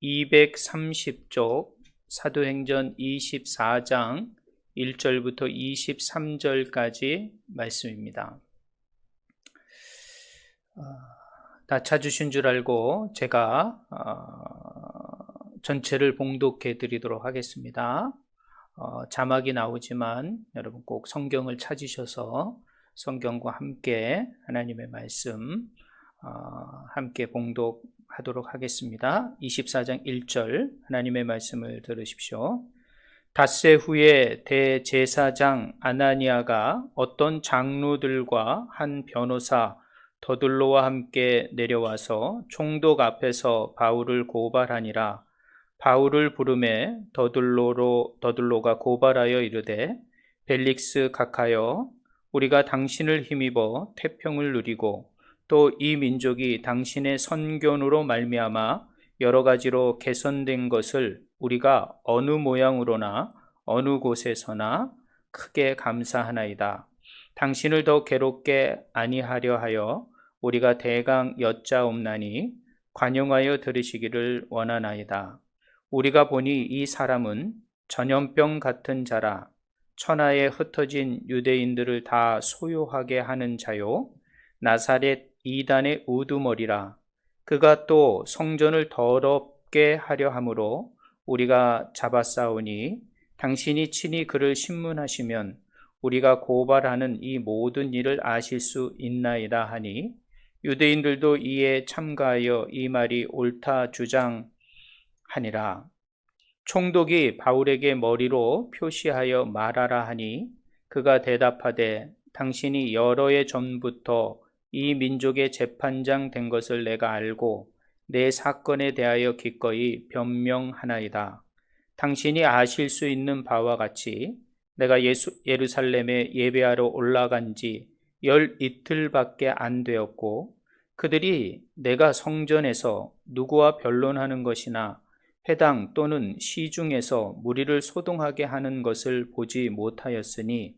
230쪽 사도행전 24장 1절부터 23절까지 말씀입니다. 다 찾으신 줄 알고 제가 전체를 봉독해 드리도록 하겠습니다. 자막이 나오지만 여러분 꼭 성경을 찾으셔서 성경과 함께 하나님의 말씀 함께 봉독하도록 하겠습니다. 24장 1절 하나님의 말씀을 들으십시오. 닷새 후에 대제사장 아나니아가 어떤 장로들과 한 변호사 더둘로와 함께 내려와서 총독 앞에서 바울을 고발하니라. 바울을 부르매 더둘로가 고발하여 이르되 벨릭스 각하여 우리가 당신을 힘입어 태평을 누리고 또 이 민족이 당신의 선견으로 말미암아 여러 가지로 개선된 것을 우리가 어느 모양으로나 어느 곳에서나 크게 감사하나이다. 당신을 더 괴롭게 아니하려 하여 우리가 대강 여짜옵나니 관용하여 들으시기를 원하나이다. 우리가 보니 이 사람은 전염병 같은 자라. 천하에 흩어진 유대인들을 다 소요하게 하는 자요 나사렛 이단의 우두머리라. 그가 또 성전을 더럽게 하려 함으로 우리가 잡아싸우니 당신이 친히 그를 신문하시면 우리가 고발하는 이 모든 일을 아실 수 있나이다 하니 유대인들도 이에 참가하여 이 말이 옳다 주장하니라. 총독이 바울에게 머리로 표시하여 말하라 하니 그가 대답하되 당신이 여러 해 전부터 이 민족의 재판장 된 것을 내가 알고 내 사건에 대하여 기꺼이 변명하나이다. 당신이 아실 수 있는 바와 같이 내가 예루살렘에 예배하러 올라간 지 12일밖에 안 되었고 그들이 내가 성전에서 누구와 변론하는 것이나 회당 또는 시중에서 무리를 소동하게 하는 것을 보지 못하였으니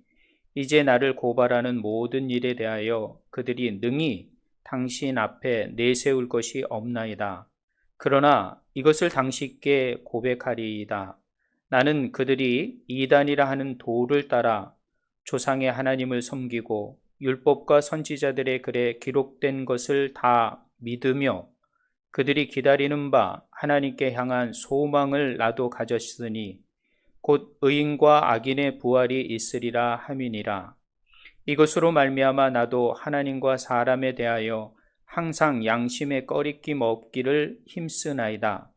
이제 나를 고발하는 모든 일에 대하여 그들이 능히 당신 앞에 내세울 것이 없나이다. 그러나 이것을 당신께 고백하리이다. 나는 그들이 이단이라 하는 도를 따라 조상의 하나님을 섬기고 율법과 선지자들의 글에 기록된 것을 다 믿으며 그들이 기다리는 바 하나님께 향한 소망을 나도 가졌으니 곧 의인과 악인의 부활이 있으리라 함이니라. 이것으로 말미암아 나도 하나님과 사람에 대하여 항상 양심에 꺼리낌 없기를 힘쓰나이다.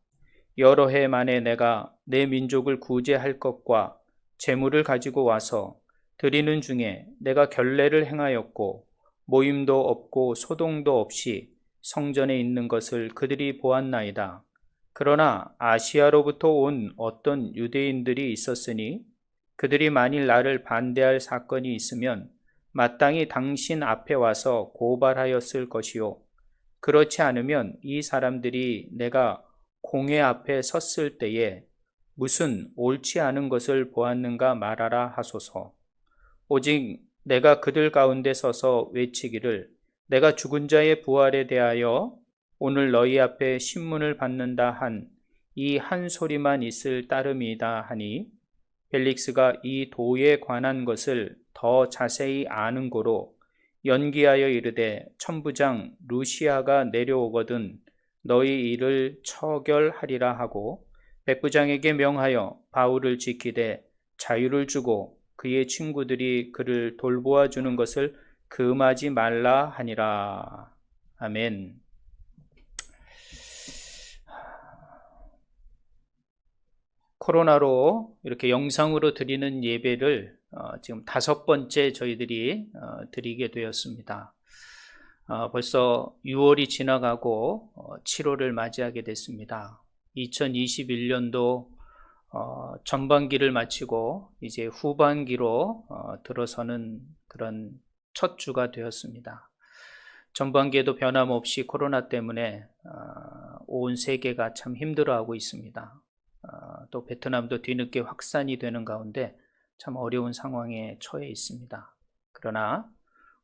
여러 해 만에 내가 내 민족을 구제할 것과 재물을 가지고 와서 드리는 중에 내가 결례를 행하였고 모임도 없고 소동도 없이 성전에 있는 것을 그들이 보았나이다. 그러나 아시아로부터 온 어떤 유대인들이 있었으니 그들이 만일 나를 반대할 사건이 있으면 마땅히 당신 앞에 와서 고발하였을 것이요 그렇지 않으면 이 사람들이 내가 공회 앞에 섰을 때에 무슨 옳지 않은 것을 보았는가 말하라 하소서. 오직 내가 그들 가운데 서서 외치기를 내가 죽은 자의 부활에 대하여 오늘 너희 앞에 신문을 받는다 한 이 한 소리만 있을 따름이다 하니 벨릭스가 이 도에 관한 것을 더 자세히 아는 고로 연기하여 이르되 천부장 루시아가 내려오거든 너희 일을 처결하리라 하고 백부장에게 명하여 바울을 지키되 자유를 주고 그의 친구들이 그를 돌보아 주는 것을 금하지 말라 하니라. 아멘. 코로나로 이렇게 영상으로 드리는 예배를 지금 5번째 저희들이 드리게 되었습니다. 벌써 6월이 지나가고 7월을 맞이하게 됐습니다. 2021년도 전반기를 마치고 이제 후반기로 들어서는 그런 첫 주가 되었습니다. 전반기에도 변함없이 코로나 때문에 온 세계가 참 힘들어하고 있습니다. 또 베트남도 뒤늦게 확산이 되는 가운데 참 어려운 상황에 처해 있습니다. 그러나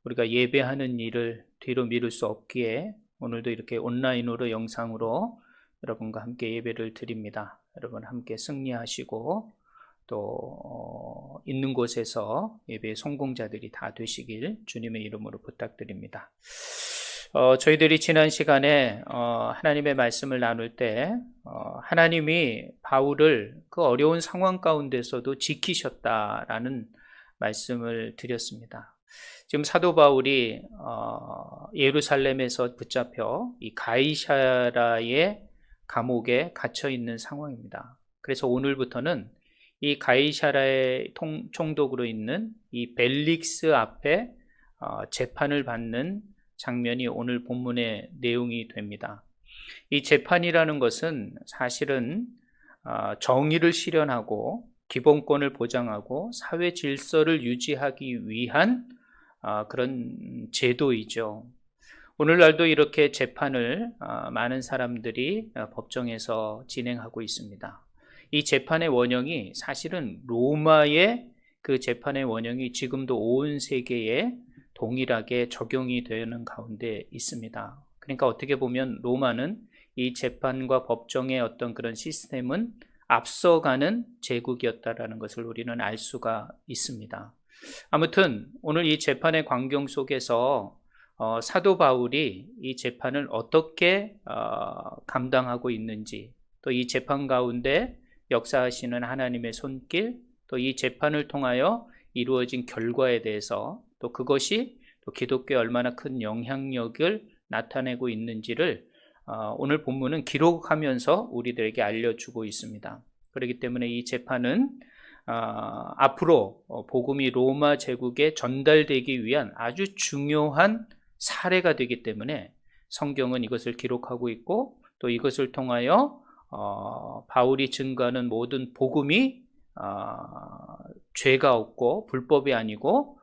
우리가 예배하는 일을 뒤로 미룰 수 없기에 오늘도 이렇게 온라인으로 영상으로 여러분과 함께 예배를 드립니다. 여러분 함께 승리하시고 또 있는 곳에서 예배의 성공자들이 다 되시길 주님의 이름으로 부탁드립니다. 저희들이 지난 시간에 하나님의 말씀을 나눌 때 하나님이 바울을 그 어려운 상황 가운데서도 지키셨다라는 말씀을 드렸습니다. 지금 사도 바울이 예루살렘에서 붙잡혀 이 가이사라의 감옥에 갇혀 있는 상황입니다. 그래서 오늘부터는 이 가이사라의 총독으로 있는 이 벨릭스 앞에 재판을 받는 장면이 오늘 본문의 내용이 됩니다. 이 재판이라는 것은 사실은 정의를 실현하고 기본권을 보장하고 사회 질서를 유지하기 위한 그런 제도이죠. 오늘날도 이렇게 재판을 많은 사람들이 법정에서 진행하고 있습니다. 이 재판의 원형이 사실은 로마의 그 재판의 원형이 지금도 온 세계에 동일하게 적용이 되는 가운데 있습니다. 그러니까 어떻게 보면 로마는 이 재판과 법정의 어떤 그런 시스템은 앞서가는 제국이었다라는 것을 우리는 알 수가 있습니다. 아무튼 오늘 이 재판의 광경 속에서 사도 바울이 이 재판을 어떻게 감당하고 있는지, 또 이 재판 가운데 역사하시는 하나님의 손길, 또 이 재판을 통하여 이루어진 결과에 대해서, 또 그것이 또 기독교에 얼마나 큰 영향력을 나타내고 있는지를 오늘 본문은 기록하면서 우리들에게 알려주고 있습니다. 그렇기 때문에 이 재판은 앞으로 복음이 로마 제국에 전달되기 위한 아주 중요한 사례가 되기 때문에 성경은 이것을 기록하고 있고, 또 이것을 통하여 바울이 증거하는 모든 복음이 죄가 없고 불법이 아니고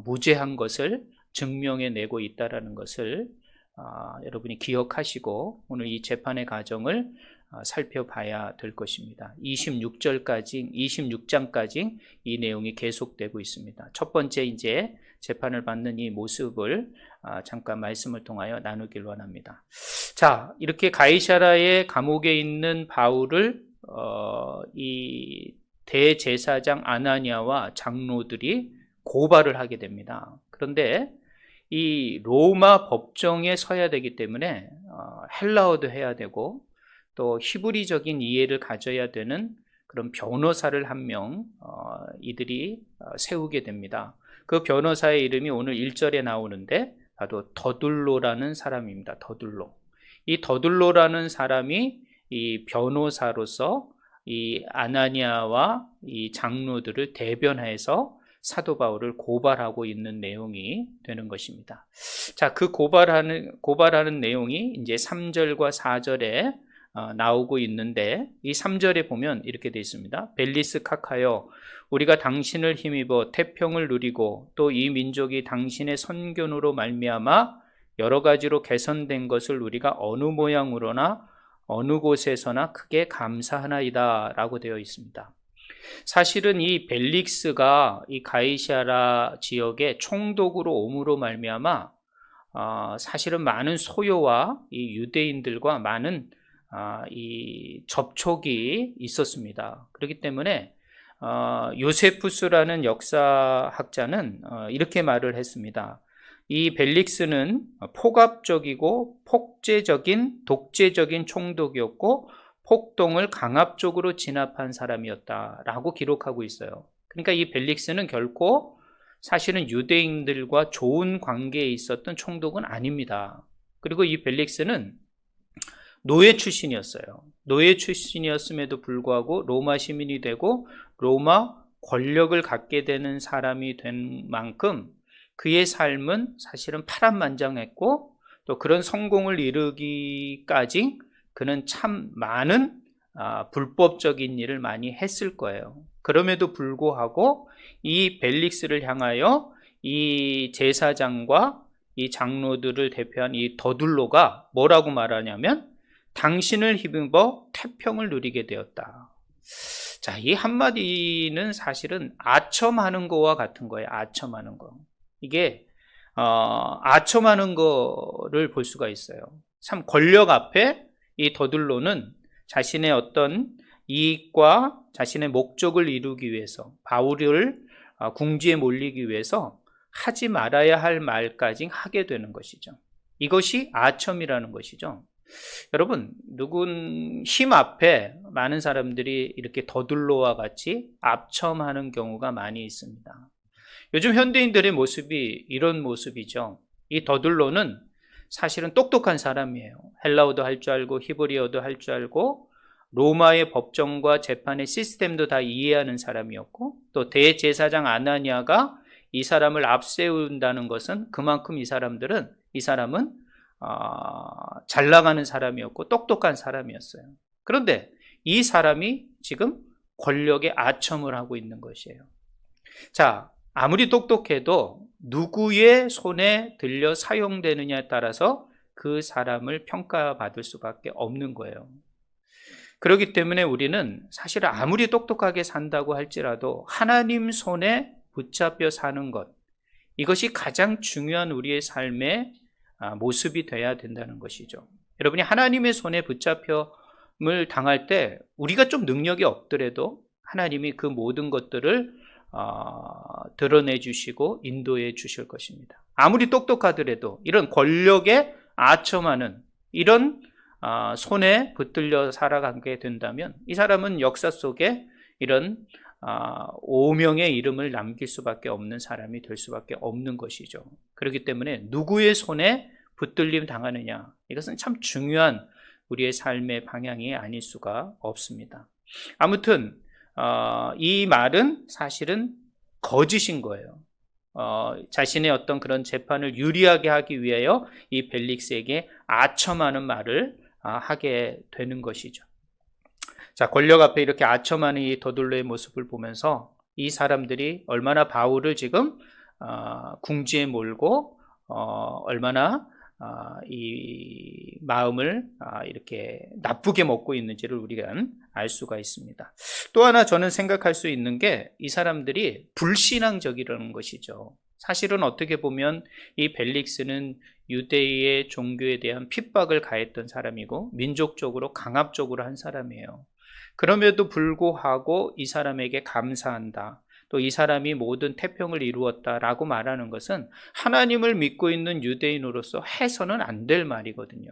무죄한 것을 증명해내고 있다는 것을 여러분이 기억하시고 오늘 이 재판의 과정을 살펴봐야 될 것입니다. 26장까지 이 내용이 계속되고 있습니다. 첫 번째 이제 재판을 받는 이 모습을 잠깐 말씀을 통하여 나누길 원합니다. 자, 이렇게 가이사라의 감옥에 있는 바울을 이 대제사장 아나니아와 장로들이 고발을 하게 됩니다. 그런데 이 로마 법정에 서야 되기 때문에 헬라어도 해야 되고 또 히브리적인 이해를 가져야 되는 그런 변호사를 한 명 이들이 세우게 됩니다. 그 변호사의 이름이 오늘 1절에 나오는데 바로 더둘로라는 사람입니다. 더둘로. 이 더둘로라는 사람이 이 변호사로서 이 아나니아와 이 장로들을 대변해서 사도 바울을 고발하고 있는 내용이 되는 것입니다. 자, 그 고발하는 내용이 이제 3절과 4절에 나오고 있는데, 이 3절에 보면 이렇게 되어 있습니다. 벨리스 카카여, 우리가 당신을 힘입어 태평을 누리고 또 이 민족이 당신의 선견으로 말미암아 여러 가지로 개선된 것을 우리가 어느 모양으로나 어느 곳에서나 크게 감사하나이다 라고 되어 있습니다. 사실은 이 벨릭스가 이 가이사라 지역의 총독으로 옴으로 말미암아 사실은 많은 소요와 이 유대인들과 많은 이 접촉이 있었습니다. 그렇기 때문에 요세푸스라는 역사학자는 이렇게 말을 했습니다. 이 벨릭스는 폭압적이고 독재적인 총독이었고 폭동을 강압적으로 진압한 사람이었다라고 기록하고 있어요. 그러니까 이 벨릭스는 결코 사실은 유대인들과 좋은 관계에 있었던 총독은 아닙니다. 그리고 이 벨릭스는 노예 출신이었어요. 노예 출신이었음에도 불구하고 로마 시민이 되고 로마 권력을 갖게 되는 사람이 된 만큼 그의 삶은 사실은 파란만장했고, 또 그런 성공을 이루기까지 그는 참 많은 불법적인 일을 많이 했을 거예요. 그럼에도 불구하고 이 벨릭스를 향하여 이 제사장과 이 장로들을 대표한 이 더둘로가 뭐라고 말하냐면 당신을 힘입어 태평을 누리게 되었다. 자, 이 한마디는 사실은 아첨하는 거와 같은 거예요. 아첨하는 거. 이게 아첨하는 거를 볼 수가 있어요. 참 권력 앞에 이 더둘로는 자신의 어떤 이익과 자신의 목적을 이루기 위해서 바울을 궁지에 몰리기 위해서 하지 말아야 할 말까지 하게 되는 것이죠. 이것이 아첨이라는 것이죠. 여러분, 누군 힘 앞에 많은 사람들이 이렇게 더둘로와 같이 압첨하는 경우가 많이 있습니다. 요즘 현대인들의 모습이 이런 모습이죠. 이 더둘로는 사실은 똑똑한 사람이에요. 헬라어도 할 줄 알고 히브리어도 할 줄 알고 로마의 법정과 재판의 시스템도 다 이해하는 사람이었고, 또 대제사장 아나니아가 이 사람을 앞세운다는 것은 그만큼 이 사람은 잘 나가는 사람이었고 똑똑한 사람이었어요. 그런데 이 사람이 지금 권력의 아첨을 하고 있는 것이에요. 자, 아무리 똑똑해도 누구의 손에 들려 사용되느냐에 따라서 그 사람을 평가받을 수밖에 없는 거예요. 그렇기 때문에 우리는 사실 아무리 똑똑하게 산다고 할지라도 하나님 손에 붙잡혀 사는 것, 이것이 가장 중요한 우리의 삶의 모습이 돼야 된다는 것이죠. 여러분이 하나님의 손에 붙잡힘을 당할 때 우리가 좀 능력이 없더라도 하나님이 그 모든 것들을 드러내 주시고 인도해 주실 것입니다. 아무리 똑똑하더라도 이런 권력에 아첨하는 이런 손에 붙들려 살아가게 된다면 이 사람은 역사 속에 이런 오명의 이름을 남길 수밖에 없는 사람이 될 수밖에 없는 것이죠. 그렇기 때문에 누구의 손에 붙들림 당하느냐, 이것은 참 중요한 우리의 삶의 방향이 아닐 수가 없습니다. 아무튼 이 말은 사실은 거짓인 거예요. 자신의 어떤 그런 재판을 유리하게 하기 위하여 이 벨릭스에게 아첨하는 말을 하게 되는 것이죠. 자, 권력 앞에 이렇게 아첨하는 이 더둘로의 모습을 보면서 이 사람들이 얼마나 바울을 지금 궁지에 몰고 얼마나 이 마음을 이렇게 나쁘게 먹고 있는지를 우리가 알 수가 있습니다. 또 하나 저는 생각할 수 있는 게 이 사람들이 불신앙적이라는 것이죠. 사실은 어떻게 보면 이 벨릭스는 유대의 종교에 대한 핍박을 가했던 사람이고 민족적으로 강압적으로 한 사람이에요. 그럼에도 불구하고 이 사람에게 감사한다, 또 이 사람이 모든 태평을 이루었다라고 말하는 것은 하나님을 믿고 있는 유대인으로서 해서는 안 될 말이거든요.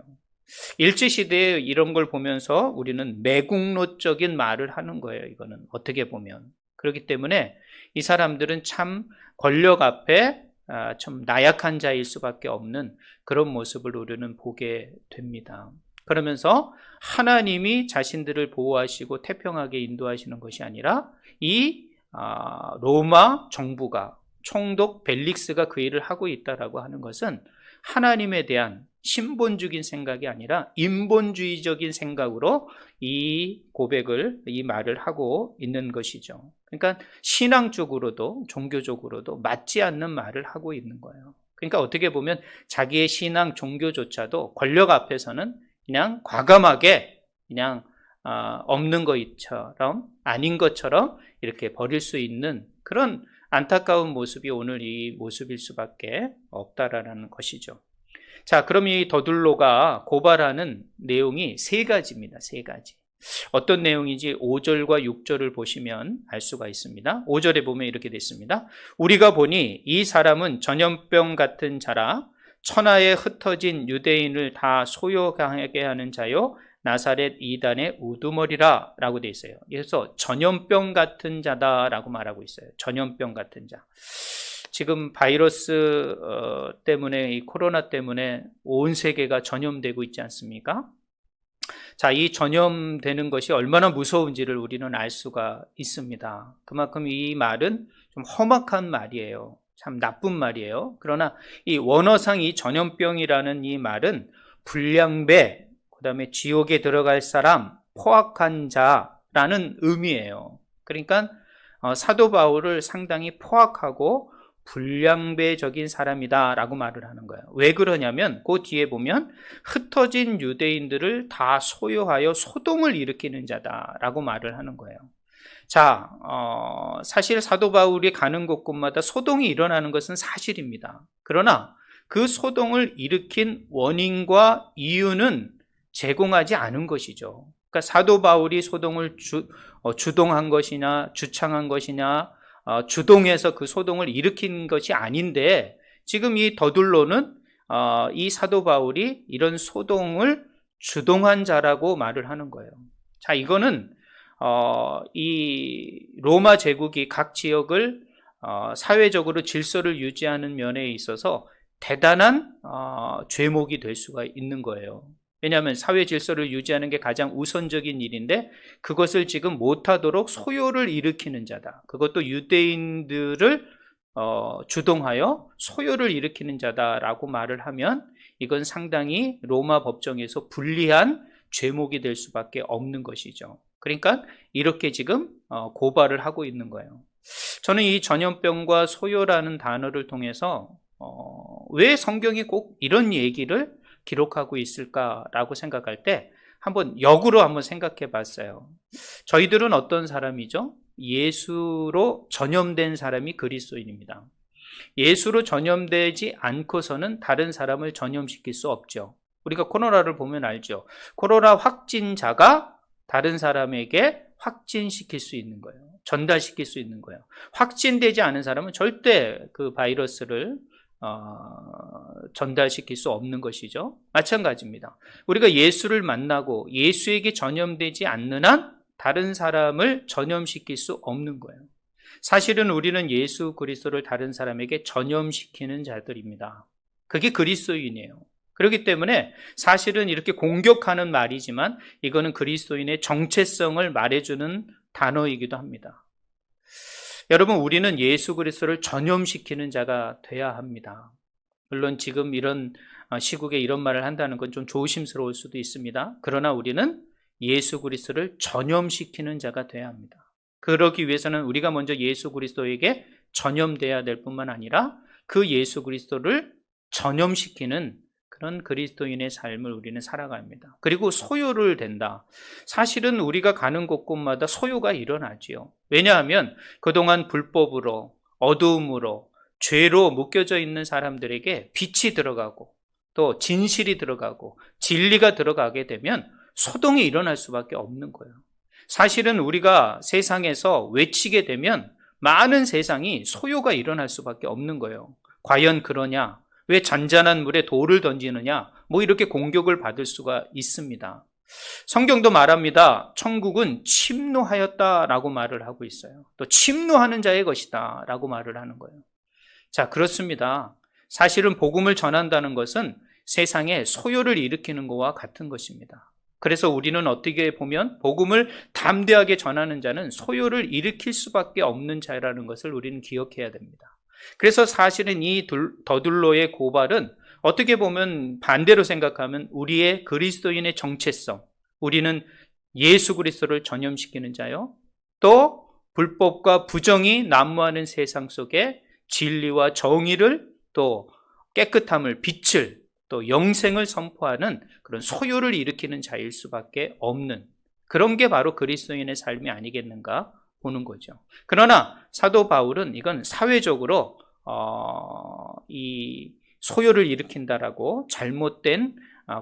일제시대에 이런 걸 보면서 우리는 매국노적인 말을 하는 거예요. 이거는 어떻게 보면. 그렇기 때문에 이 사람들은 참 권력 앞에 참 나약한 자일 수밖에 없는 그런 모습을 우리는 보게 됩니다. 그러면서 하나님이 자신들을 보호하시고 태평하게 인도하시는 것이 아니라 이 로마 정부가, 총독 벨릭스가 그 일을 하고 있다라고 하는 것은 하나님에 대한 신본주의적인 생각이 아니라 인본주의적인 생각으로 이 고백을, 이 말을 하고 있는 것이죠. 그러니까 신앙적으로도 종교적으로도 맞지 않는 말을 하고 있는 거예요. 그러니까 어떻게 보면 자기의 신앙 종교조차도 권력 앞에서는 그냥 과감하게 그냥 없는 것처럼, 아닌 것처럼 이렇게 버릴 수 있는 그런 안타까운 모습이 오늘 이 모습일 수밖에 없다라는 것이죠. 자, 그럼 이 더둘로가 고발하는 내용이 세 가지입니다. 세 가지. 어떤 내용인지 5절과 6절을 보시면 알 수가 있습니다. 5절에 보면 이렇게 되어 있습니다. 우리가 보니 이 사람은 전염병 같은 자라 천하에 흩어진 유대인을 다 소요하게 하는 자요 나사렛 이단의 우두머리라 라고 되어 있어요. 그래서 전염병 같은 자다라고 말하고 있어요. 전염병 같은 자. 지금 바이러스 때문에, 이 코로나 때문에 온 세계가 전염되고 있지 않습니까? 자, 이 전염되는 것이 얼마나 무서운지를 우리는 알 수가 있습니다. 그만큼 이 말은 좀 험악한 말이에요. 참 나쁜 말이에요. 그러나 이 원어상 이 전염병이라는 이 말은 불량배, 그 다음에 지옥에 들어갈 사람, 포악한 자라는 의미예요. 그러니까 사도 바울을 상당히 포악하고 불량배적인 사람이다 라고 말을 하는 거예요. 왜 그러냐면 그 뒤에 보면 흩어진 유대인들을 다 소요하여 소동을 일으키는 자다 라고 말을 하는 거예요. 자, 사실 사도 바울이 가는 곳곳마다 소동이 일어나는 것은 사실입니다. 그러나 그 소동을 일으킨 원인과 이유는 제공하지 않은 것이죠. 그러니까 사도 바울이 소동을 주동한 것이냐, 주창한 것이냐, 주동해서 그 소동을 일으킨 것이 아닌데, 지금 이 더둘로는 이 사도 바울이 이런 소동을 주동한 자라고 말을 하는 거예요. 자, 이거는 이 로마 제국이 각 지역을 사회적으로 질서를 유지하는 면에 있어서 대단한 죄목이 될 수가 있는 거예요. 왜냐하면 사회 질서를 유지하는 게 가장 우선적인 일인데 그것을 지금 못하도록 소요를 일으키는 자다. 그것도 유대인들을 주동하여 소요를 일으키는 자다라고 말을 하면 이건 상당히 로마 법정에서 불리한 죄목이 될 수밖에 없는 것이죠. 그러니까 이렇게 지금 고발을 하고 있는 거예요. 저는 이 전염병과 소요라는 단어를 통해서 왜 성경이 꼭 이런 얘기를 기록하고 있을까라고 생각할 때 역으로 한번 생각해 봤어요. 저희들은 어떤 사람이죠? 예수로 전염된 사람이 그리스도인입니다. 예수로 전염되지 않고서는 다른 사람을 전염시킬 수 없죠. 우리가 코로나를 보면 알죠. 코로나 확진자가 다른 사람에게 확진시킬 수 있는 거예요. 전달시킬 수 있는 거예요. 확진되지 않은 사람은 절대 그 바이러스를 전달시킬 수 없는 것이죠. 마찬가지입니다. 우리가 예수를 만나고 예수에게 전염되지 않는 한 다른 사람을 전염시킬 수 없는 거예요. 사실은 우리는 예수 그리스도를 다른 사람에게 전염시키는 자들입니다. 그게 그리스도인이에요. 그렇기 때문에 사실은 이렇게 공격하는 말이지만 이거는 그리스도인의 정체성을 말해주는 단어이기도 합니다. 여러분, 우리는 예수 그리스도를 전염시키는 자가 돼야 합니다. 물론 지금 이런 시국에 이런 말을 한다는 건 좀 조심스러울 수도 있습니다. 그러나 우리는 예수 그리스도를 전염시키는 자가 돼야 합니다. 그러기 위해서는 우리가 먼저 예수 그리스도에게 전염돼야 될 뿐만 아니라 그 예수 그리스도를 전염시키는 그런 그리스도인의 삶을 우리는 살아갑니다. 그리고 소요를 된다. 사실은 우리가 가는 곳곳마다 소요가 일어나지요. 왜냐하면 그동안 불법으로, 어두움으로, 죄로 묶여져 있는 사람들에게 빛이 들어가고 또 진실이 들어가고 진리가 들어가게 되면 소동이 일어날 수밖에 없는 거예요. 사실은 우리가 세상에서 외치게 되면 많은 세상이 소요가 일어날 수밖에 없는 거예요. 과연 그러냐? 왜 잔잔한 물에 돌을 던지느냐? 이렇게 공격을 받을 수가 있습니다. 성경도 말합니다. 천국은 침노하였다라고 말을 하고 있어요. 또 침노하는 자의 것이다 라고 말을 하는 거예요. 자, 그렇습니다. 사실은 복음을 전한다는 것은 세상에 소요를 일으키는 것과 같은 것입니다. 그래서 우리는 어떻게 보면 복음을 담대하게 전하는 자는 소요를 일으킬 수밖에 없는 자라는 것을 우리는 기억해야 됩니다. 그래서 사실은 이 더둘로의 고발은 어떻게 보면 반대로 생각하면 우리의 그리스도인의 정체성, 우리는 예수 그리스도를 전염시키는 자요, 또 불법과 부정이 난무하는 세상 속에 진리와 정의를 또 깨끗함을, 빛을, 또 영생을 선포하는 그런 소요를 일으키는 자일 수밖에 없는 그런 게 바로 그리스도인의 삶이 아니겠는가 보는 거죠. 그러나 사도 바울은 이건 사회적으로 이 소요를 일으킨다라고 잘못된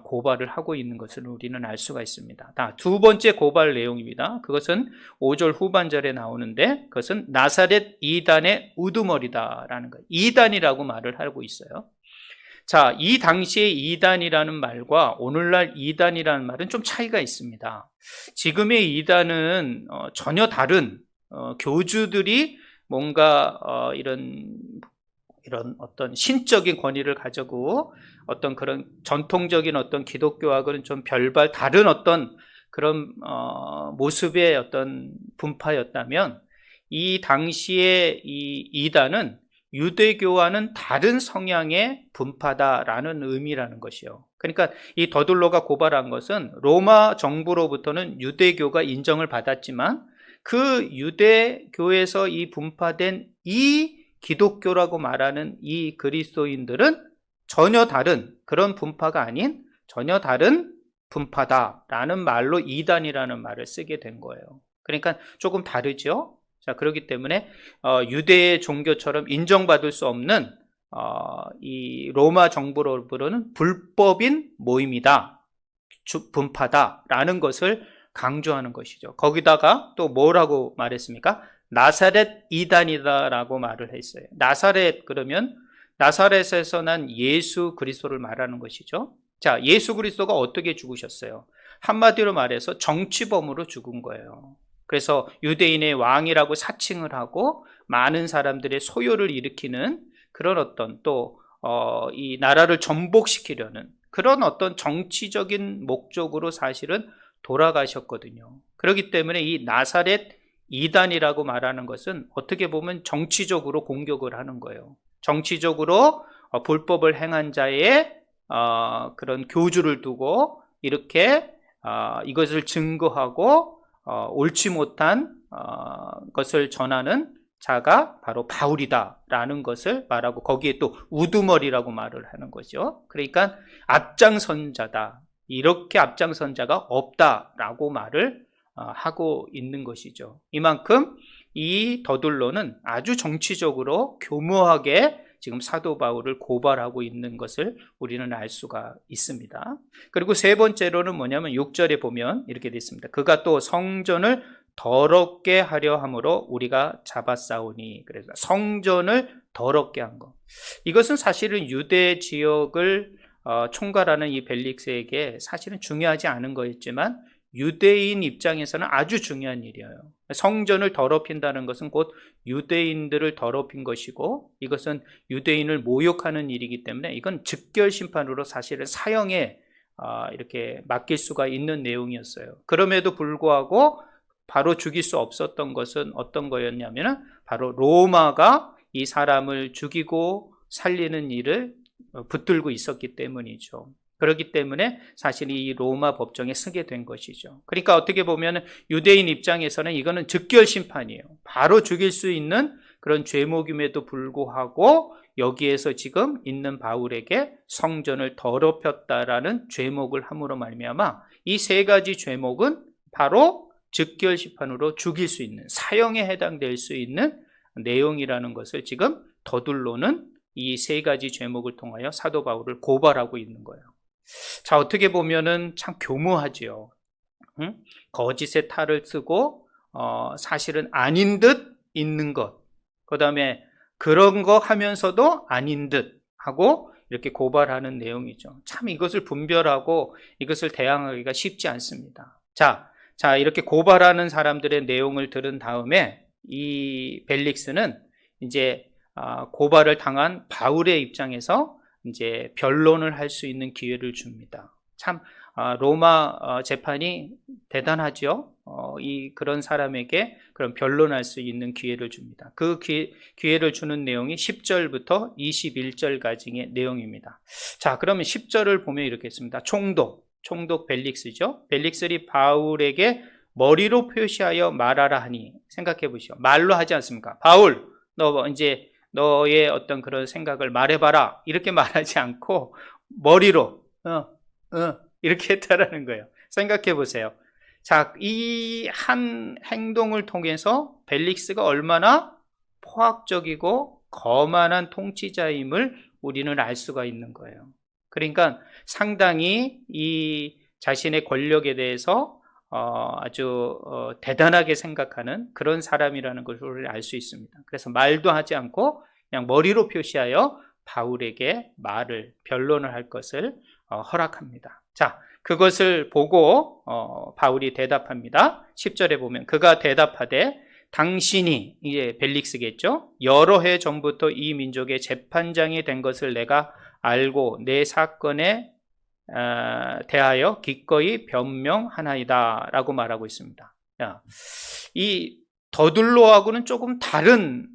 고발을 하고 있는 것을 우리는 알 수가 있습니다. 두 번째 고발 내용입니다. 그것은 5절 후반절에 나오는데 그것은 나사렛 이단의 우두머리다라는 거예요. 이단이라고 말을 하고 있어요. 자, 이 당시의 이단이라는 말과 오늘날 이단이라는 말은 좀 차이가 있습니다. 지금의 이단은 전혀 다른 교주들이 뭔가 이런 어떤 신적인 권위를 가지고 어떤 그런 전통적인 어떤 기독교하고는 좀 별발 다른 어떤 그런 모습의 어떤 분파였다면 이 당시의 이 이단은 유대교와는 다른 성향의 분파다라는 의미라는 것이요. 그러니까 이 더둘로가 고발한 것은 로마 정부로부터는 유대교가 인정을 받았지만 그 유대교에서 이 분파된 이 기독교라고 말하는 이 그리스도인들은 전혀 다른 그런 분파가 아닌 전혀 다른 분파다라는 말로 이단이라는 말을 쓰게 된 거예요. 그러니까 조금 다르죠. 자, 그렇기 때문에 유대의 종교처럼 인정받을 수 없는 이 로마 정부로부터는 불법인 모임이다. 분파다라는 것을 강조하는 것이죠. 거기다가 또 뭐라고 말했습니까? 나사렛 이단이다라고 말을 했어요. 나사렛 그러면 나사렛에서 난 예수 그리스도를 말하는 것이죠. 자, 예수 그리스도가 어떻게 죽으셨어요? 한마디로 말해서 정치범으로 죽은 거예요. 그래서 유대인의 왕이라고 사칭을 하고 많은 사람들의 소요를 일으키는 그런 어떤 또 이 나라를 전복시키려는 그런 어떤 정치적인 목적으로 사실은 돌아가셨거든요. 그렇기 때문에 이 나사렛 이단이라고 말하는 것은 어떻게 보면 정치적으로 공격을 하는 거예요. 정치적으로 불법을 행한 자의 그런 교주를 두고 이렇게 이것을 증거하고 옳지 못한 것을 전하는 자가 바로 바울이다라는 것을 말하고 거기에 또 우두머리라고 말을 하는 거죠. 그러니까 앞장선자다. 이렇게 앞장선 자가 없다라고 말을 하고 있는 것이죠. 이만큼 이 더둘로는 아주 정치적으로 교묘하게 지금 사도 바울을 고발하고 있는 것을 우리는 알 수가 있습니다. 그리고 세 번째로는 뭐냐면 6절에 보면 이렇게 되어 있습니다. 그가 또 성전을 더럽게 하려 함으로 우리가 잡았사오니. 그래서 성전을 더럽게 한 것. 이것은 사실은 유대 지역을 총괄하는 이 벨릭스에게 사실은 중요하지 않은 거였지만 유대인 입장에서는 아주 중요한 일이에요. 성전을 더럽힌다는 것은 곧 유대인들을 더럽힌 것이고 이것은 유대인을 모욕하는 일이기 때문에 이건 즉결 심판으로 사실은 사형에 이렇게 맡길 수가 있는 내용이었어요. 그럼에도 불구하고 바로 죽일 수 없었던 것은 어떤 거였냐면 바로 로마가 이 사람을 죽이고 살리는 일을 붙들고 있었기 때문이죠. 그렇기 때문에 사실 이 로마 법정에 서게 된 것이죠. 그러니까 어떻게 보면 유대인 입장에서는 이거는 즉결 심판이에요. 바로 죽일 수 있는 그런 죄목임에도 불구하고 여기에서 지금 있는 바울에게 성전을 더럽혔다라는 죄목을 함으로 말미암아 이 세 가지 죄목은 바로 즉결 심판으로 죽일 수 있는 사형에 해당될 수 있는 내용이라는 것을 지금 더둘로는 이 세 가지 죄목을 통하여 사도 바울을 고발하고 있는 거예요. 자, 어떻게 보면은 참 교묘하지요. 거짓의 탈을 쓰고 사실은 아닌 듯 있는 것, 그 다음에 그런 거 하면서도 아닌 듯 하고 이렇게 고발하는 내용이죠. 참 이것을 분별하고 이것을 대항하기가 쉽지 않습니다. 자, 이렇게 고발하는 사람들의 내용을 들은 다음에 이 벨릭스는 이제 고발을 당한 바울의 입장에서 이제 변론을 할 수 있는 기회를 줍니다. 참 로마 재판이 대단하죠. 그런 사람에게 그런 변론할 수 있는 기회를 줍니다. 그 기회를 주는 내용이 10절부터 21절까지의 내용입니다. 자, 그러면 10절을 보면 이렇게 있습니다. 총독 벨릭스죠. 벨릭스이 바울에게 머리로 표시하여 말하라 하니. 생각해 보시오. 말로 하지 않습니까? 바울, 너 이제 너의 어떤 그런 생각을 말해봐라. 이렇게 말하지 않고 머리로 이렇게 했다라는 거예요. 생각해 보세요. 자, 이 한 행동을 통해서 벨릭스가 얼마나 포악적이고 거만한 통치자임을 우리는 알 수가 있는 거예요. 그러니까 상당히 이 자신의 권력에 대해서 아주 대단하게 생각하는 그런 사람이라는 것을 알 수 있습니다. 그래서 말도 하지 않고 그냥 머리로 표시하여 바울에게 변론을 할 것을 허락합니다. 자, 그것을 보고 바울이 대답합니다. 10절에 보면 그가 대답하되 당신이, 이제 벨릭스겠죠, 여러 해 전부터 이 민족의 재판장이 된 것을 내가 알고 내 사건에 대하여 기꺼이 변명하나이다 라고 말하고 있습니다. 이 더둘로하고는 조금 다른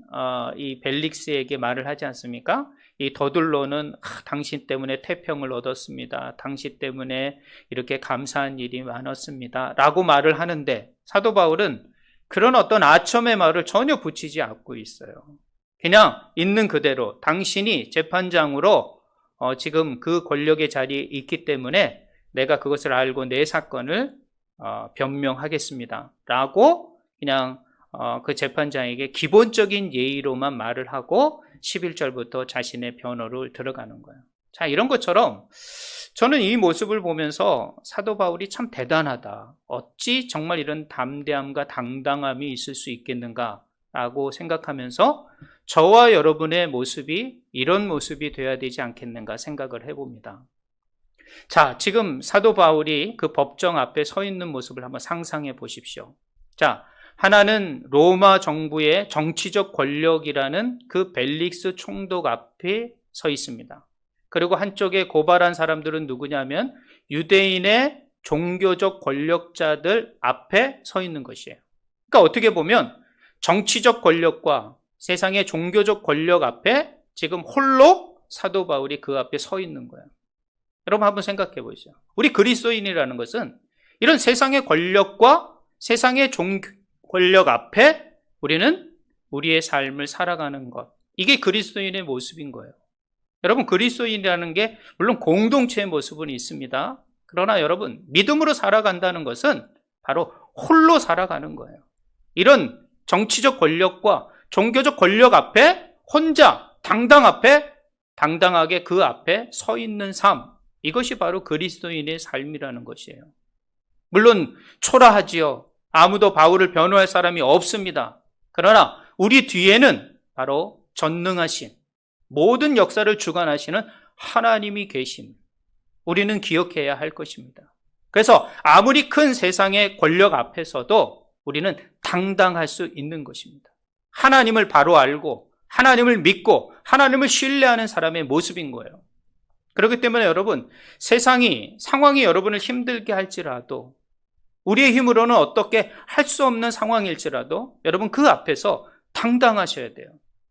이 벨릭스에게 말을 하지 않습니까? 이 더둘로는 당신 때문에 태평을 얻었습니다. 당신 때문에 이렇게 감사한 일이 많았습니다 라고 말을 하는데 사도 바울은 그런 어떤 아첨의 말을 전혀 붙이지 않고 있어요. 그냥 있는 그대로 당신이 재판장으로 지금 그 권력의 자리에 있기 때문에 내가 그것을 알고 내 사건을 변명하겠습니다 라고 그냥 그 재판장에게 기본적인 예의로만 말을 하고 11절부터 자신의 변호를 들어가는 거예요. 자, 이런 것처럼 저는 이 모습을 보면서 사도 바울이 참 대단하다. 어찌 정말 이런 담대함과 당당함이 있을 수 있겠는가라고 생각하면서 저와 여러분의 모습이 이런 모습이 되어야 되지 않겠는가 생각을 해봅니다. 자, 지금 사도 바울이 그 법정 앞에 서 있는 모습을 한번 상상해 보십시오. 자, 하나는 로마 정부의 정치적 권력이라는 그 벨릭스 총독 앞에 서 있습니다. 그리고 한쪽에 고발한 사람들은 누구냐면 유대인의 종교적 권력자들 앞에 서 있는 것이에요. 그러니까 어떻게 보면 정치적 권력과 세상의 종교적 권력 앞에 지금 홀로 사도 바울이 그 앞에 서 있는 거예요. 여러분 한번 생각해 보시죠. 우리 그리스도인이라는 것은 이런 세상의 권력과 세상의 권력 앞에 우리는 우리의 삶을 살아가는 것. 이게 그리스도인의 모습인 거예요. 여러분, 그리스도인이라는 게 물론 공동체의 모습은 있습니다. 그러나 여러분, 믿음으로 살아간다는 것은 바로 홀로 살아가는 거예요. 이런 정치적 권력과 종교적 권력 앞에 혼자 당당하게 그 앞에 서 있는 삶, 이것이 바로 그리스도인의 삶이라는 것이에요. 물론 초라하지요. 아무도 바울을 변호할 사람이 없습니다. 그러나 우리 뒤에는 바로 전능하신 모든 역사를 주관하시는 하나님이 계심, 우리는 기억해야 할 것입니다. 그래서 아무리 큰 세상의 권력 앞에서도 우리는 당당할 수 있는 것입니다. 하나님을 바로 알고 하나님을 믿고 하나님을 신뢰하는 사람의 모습인 거예요. 그렇기 때문에 여러분, 상황이 여러분을 힘들게 할지라도, 우리의 힘으로는 어떻게 할 수 없는 상황일지라도 여러분 그 앞에서 당당하셔야 돼요.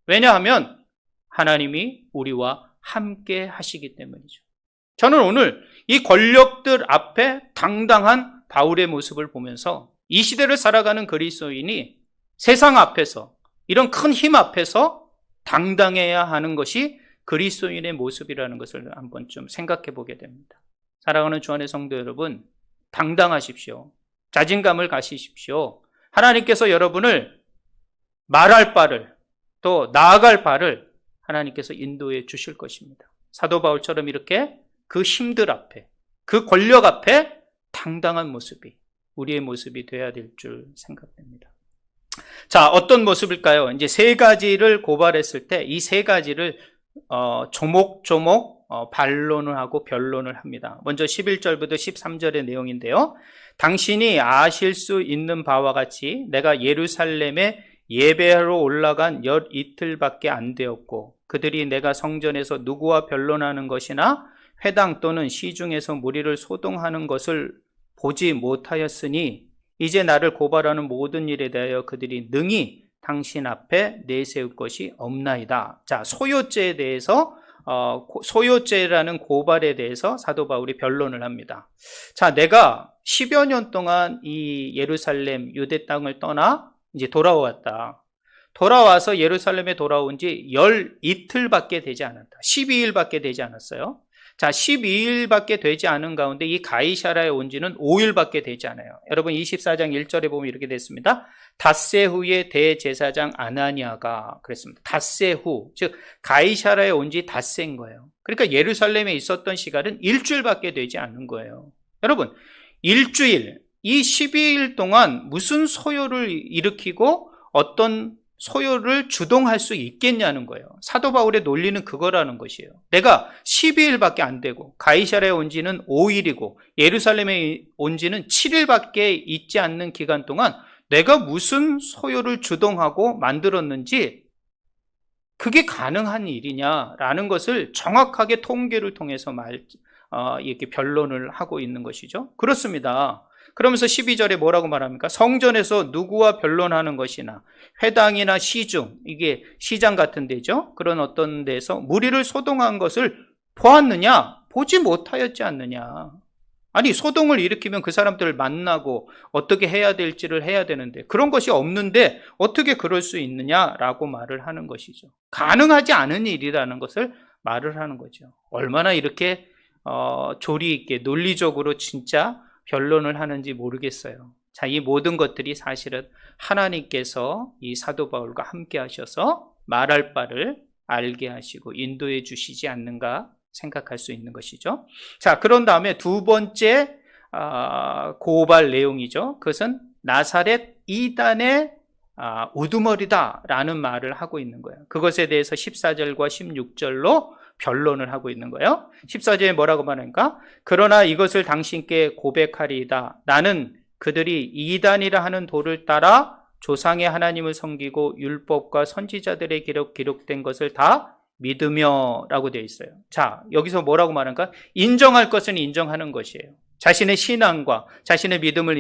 왜냐하면 하나님이 우리와 함께 하시기 때문이죠. 저는 오늘 이 권력들 앞에 당당한 바울의 모습을 보면서 이 시대를 살아가는 그리스도인이 세상 앞에서, 이런 큰 힘 앞에서 당당해야 하는 것이 그리스도인의 모습이라는 것을 한번 좀 생각해 보게 됩니다. 사랑하는 주 안의 성도 여러분, 당당하십시오. 자신감을 가지십시오. 하나님께서 여러분을 말할 바를, 또 나아갈 바를 하나님께서 인도해 주실 것입니다. 사도 바울처럼 이렇게 그 힘들 앞에, 그 권력 앞에 당당한 모습이 우리의 모습이 되어야 될 줄 생각됩니다. 자, 어떤 모습일까요? 이제 세 가지를 고발했을 때 이 세 가지를 조목조목 반론을 하고 변론을 합니다. 먼저 11절부터 13절의 내용인데요. 당신이 아실 수 있는 바와 같이 내가 예루살렘에 예배하러 올라간 열 이틀밖에 안 되었고 그들이 내가 성전에서 누구와 변론하는 것이나 회당 또는 시중에서 무리를 소동하는 것을 보지 못하였으니 이제 나를 고발하는 모든 일에 대하여 그들이 능히 당신 앞에 내세울 것이 없나이다. 자, 소요죄에 대해서 소요죄라는 고발에 대해서 사도 바울이 변론을 합니다. 자, 내가 10여 년 동안 이 예루살렘 유대 땅을 떠나 이제 돌아왔다. 돌아와서 예루살렘에 돌아온 지 열 이틀밖에 되지 않았다. 12일밖에 되지 않았어요. 자, 12일밖에 되지 않은 가운데 이 가이사라에 온 지는 5일밖에 되지 않아요. 여러분 24장 1절에 보면 이렇게 됐습니다. 닷새 후에 대제사장 아나니아가 그랬습니다. 닷새 후, 즉 가이사라에 온 지 닷새인 거예요. 그러니까 예루살렘에 있었던 시간은 일주일밖에 되지 않은 거예요. 여러분, 일주일, 이 12일 동안 무슨 소요를 일으키고 어떤 소요를 주동할 수 있겠냐는 거예요. 사도 바울의 논리는 그거라는 것이에요. 내가 12일밖에 안 되고 가이사랴에 온 지는 5일이고 예루살렘에 온 지는 7일밖에 있지 않는 기간 동안 내가 무슨 소요를 주동하고 만들었는지 그게 가능한 일이냐라는 것을 정확하게 통계를 통해서 이렇게 변론을 하고 있는 것이죠. 그렇습니다. 그러면서 12절에 뭐라고 말합니까? 성전에서 누구와 변론하는 것이나 회당이나 시중, 이게 시장 같은 데죠. 그런 어떤 데서 무리를 소동한 것을 보았느냐? 보지 못하였지 않느냐? 아니, 소동을 일으키면 그 사람들을 만나고 어떻게 해야 될지를 해야 되는데 그런 것이 없는데 어떻게 그럴 수 있느냐라고 말을 하는 것이죠. 가능하지 않은 일이라는 것을 말을 하는 거죠. 얼마나 이렇게 조리 있게 논리적으로 진짜 변론을 하는지 모르겠어요. 자, 이 모든 것들이 사실은 하나님께서 이 사도 바울과 함께 하셔서 말할 바를 알게 하시고 인도해 주시지 않는가 생각할 수 있는 것이죠. 자, 그런 다음에 두 번째 고발 내용이죠. 그것은 나사렛 이단의 우두머리다라는 말을 하고 있는 거예요. 그것에 대해서 14절과 16절로 변론을 하고 있는 거예요. 14절에 뭐라고 말하니까 그러나 이것을 당신께 고백하리이다. 나는 그들이 이단이라 하는 도를 따라 조상의 하나님을 섬기고 율법과 선지자들의 기록된 것을 다 믿으며 라고 되어 있어요. 자, 여기서 뭐라고 말하는가? 인정할 것은 인정하는 것이에요. 자신의 신앙과 자신의 믿음을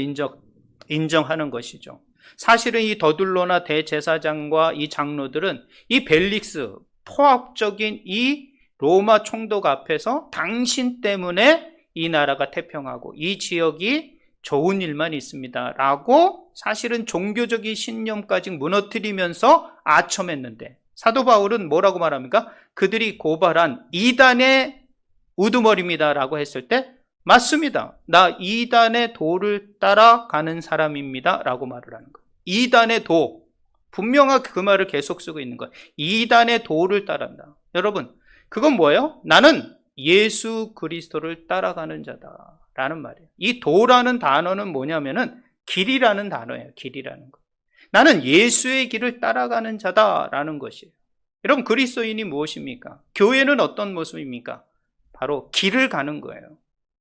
인정하는 것이죠. 사실은 이 더둘로나 대제사장과 이 장로들은 이 벨릭스 포악적인 이 로마 총독 앞에서 당신 때문에 이 나라가 태평하고 이 지역이 좋은 일만 있습니다 라고 사실은 종교적인 신념까지 무너뜨리면서 아첨했는데 사도 바울은 뭐라고 말합니까? 그들이 고발한 이단의 우두머리입니다 라고 했을 때 맞습니다. 나 이단의 도를 따라가는 사람입니다 라고 말을 하는 거예요. 이단의 도, 분명하게 그 말을 계속 쓰고 있는 거예요. 이단의 도를 따른다. 여러분, 그건 뭐예요? 나는 예수 그리스도를 따라가는 자다라는 말이에요. 이 도라는 단어는 뭐냐면은 길이라는 단어예요. 길이라는 거. 나는 예수의 길을 따라가는 자다라는 것이에요. 여러분, 그리스도인이 무엇입니까? 교회는 어떤 모습입니까? 바로 길을 가는 거예요.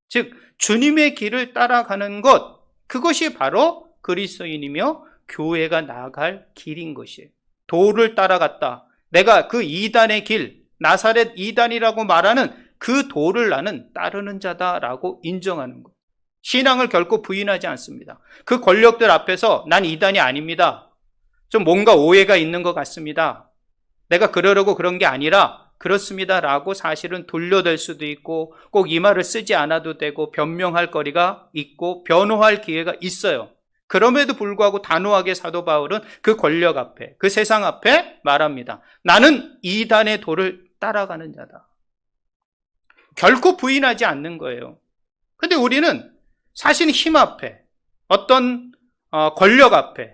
즉 주님의 길을 따라가는 것, 그것이 바로 그리스도인이며 교회가 나아갈 길인 것이에요. 도를 따라갔다. 내가 그 이단의 길, 나사렛 이단이라고 말하는 그 도를 나는 따르는 자다라고 인정하는 것. 신앙을 결코 부인하지 않습니다. 그 권력들 앞에서 난 이단이 아닙니다. 좀 뭔가 오해가 있는 것 같습니다. 내가 그러려고 그런 게 아니라 그렇습니다라고 사실은 돌려댈 수도 있고 꼭 이 말을 쓰지 않아도 되고 변명할 거리가 있고 변호할 기회가 있어요. 그럼에도 불구하고 단호하게 사도 바울은 그 권력 앞에, 그 세상 앞에 말합니다. 나는 이단의 도를 따라가는 자다. 결코 부인하지 않는 거예요. 근데 우리는 사실 힘 앞에, 어떤 권력 앞에,